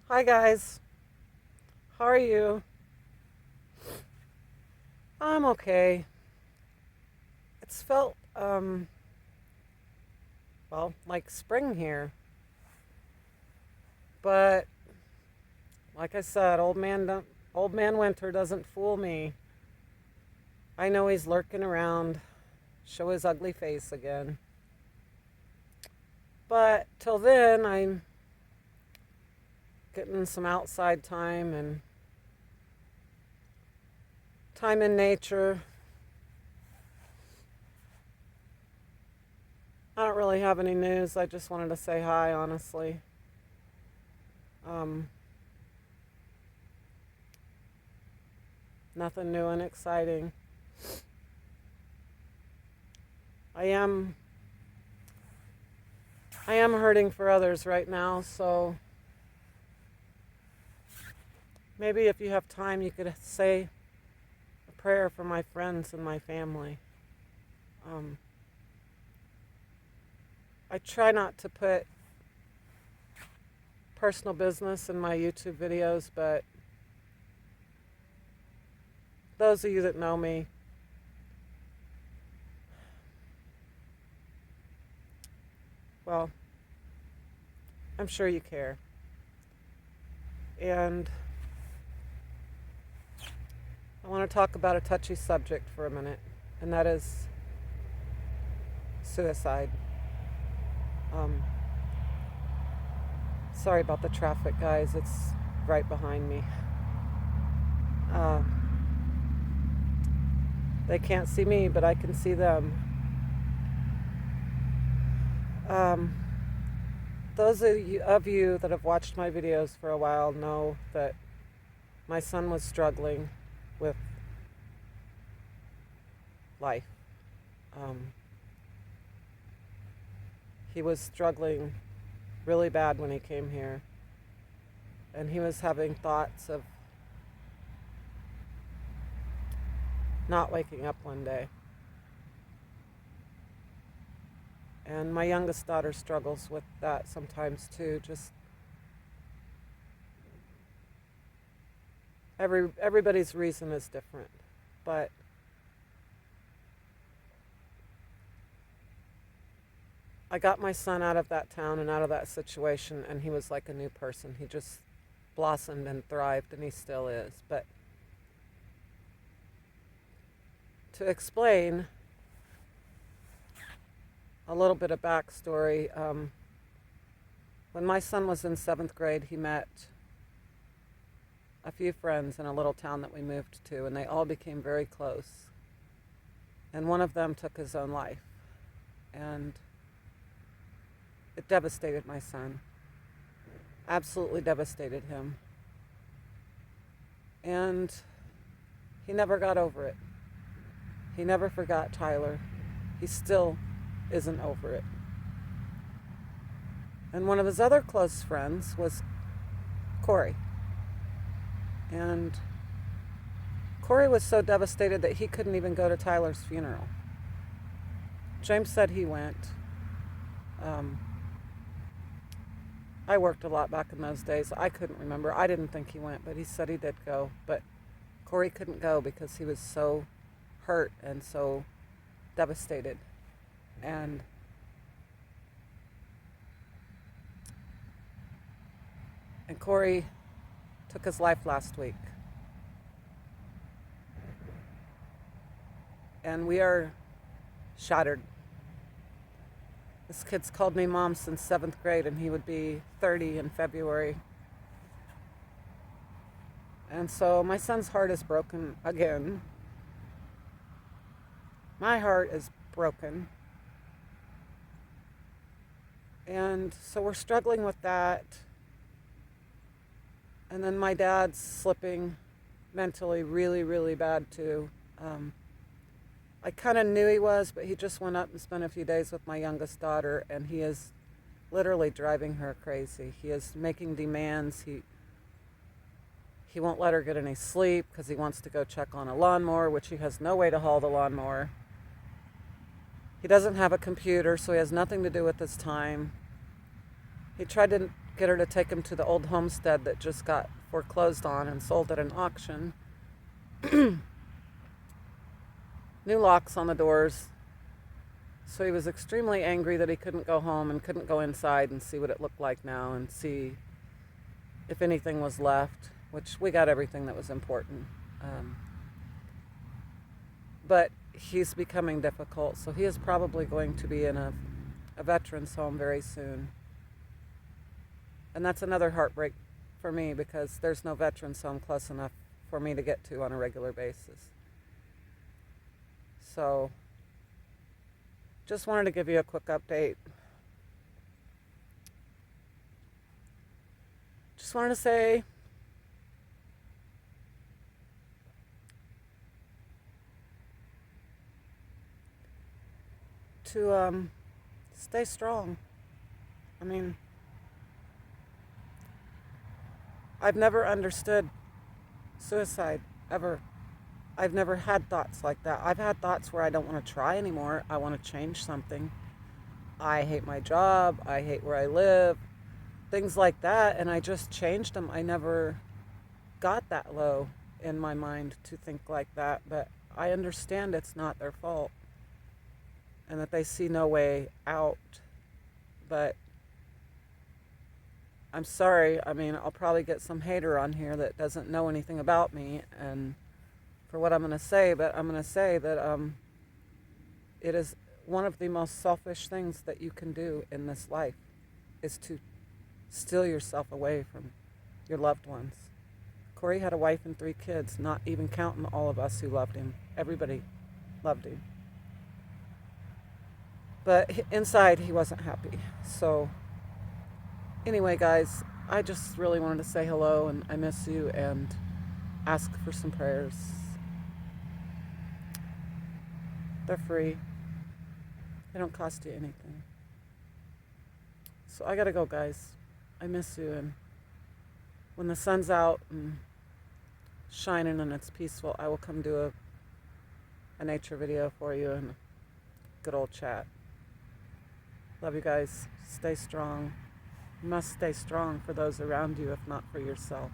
Hi guys, how are you? I'm okay. It's felt like spring here, but like I said, old man winter doesn't fool me. I know he's lurking around, show his ugly face again. But till then, I'm getting some outside time and time in nature. I don't really have any news. I just wanted to say hi, honestly. Um, Nothing new and exciting. I am I am hurting for others right now, so maybe if you have time you could say a prayer for my friends and my family. Um, I try not to put personal business in my YouTube videos, but those of you that know me, well, I'm sure you care. And I want to talk about a touchy subject for a minute, and that is suicide. Um, Sorry about the traffic, guys. It's right behind me. Uh, they can't see me, but I can see them. Um, those of you that have watched my videos for a while know that my son was struggling with life. Um, he was struggling really bad when he came here, and he was having thoughts of not waking up one day. And my youngest daughter struggles with that sometimes too. Just everybody's reason is different, but I got my son out of that town and out of that situation, and he was like a new person. He just blossomed and thrived, and he still is. But to explain a little bit of backstory, when my son was in seventh grade, he met a few friends in a little town that we moved to, and they all became very close. And one of them took his own life, and it devastated my son. Absolutely devastated him. And he never got over it. He never forgot Tyler. He still isn't over it. And one of his other close friends was Corey. And Corey was so devastated that he couldn't even go to Tyler's funeral. James said he went. Um, I worked a lot back in those days. I couldn't remember. I didn't think he went, but he said he did go. But Corey couldn't go because he was so hurt and so devastated. And Corey took his life last week. And we are shattered. This kid's called me mom since seventh grade, and he would be 30 in February. And so my son's heart is broken again. My heart is broken. And so we're struggling with that. And then my dad's slipping mentally really, really bad too. I kind of knew he was, but he just went up and spent a few days with my youngest daughter, and he is literally driving her crazy. He is making demands. He won't let her get any sleep because he wants to go check on a lawnmower, which he has no way to haul the lawnmower. He doesn't have a computer, so he has nothing to do with his time. He tried to get her to take him to the old homestead that just got foreclosed on and sold at an auction. New locks on the doors. So he was extremely angry that he couldn't go home and couldn't go inside and see what it looked like now and see if anything was left, which we got everything that was important. But he's becoming difficult, so he is probably going to be in a veterans home very soon. And that's another heartbreak for me because there's no veterans home close enough for me to get to on a regular basis. So just wanted to give you a quick update. Just wanted to say to stay strong. I mean, I've never understood suicide ever. I've never had thoughts like that. I've had thoughts where I don't want to try anymore. I want to change something. I hate my job. I hate where I live. Things like that. And I just changed them. I never got that low in my mind to think like that. But I understand it's not their fault. And that they see no way out. But I'm sorry. I mean, I'll probably get some hater on here that doesn't know anything about me and for what I'm going to say, but I'm going to say that it is one of the most selfish things that you can do in this life is to steal yourself away from your loved ones. Corey had a wife and 3 kids, not even counting all of us who loved him. Everybody loved him. But inside, he wasn't happy. So anyway, guys, I just really wanted to say hello, and I miss you, and ask for some prayers. They're free. They don't cost you anything. So I gotta go, guys. I miss you, and when the sun's out and shining and it's peaceful, I will come do a nature video for you and a good old chat. Love you guys. Stay strong. You must stay strong for those around you, if not for yourself.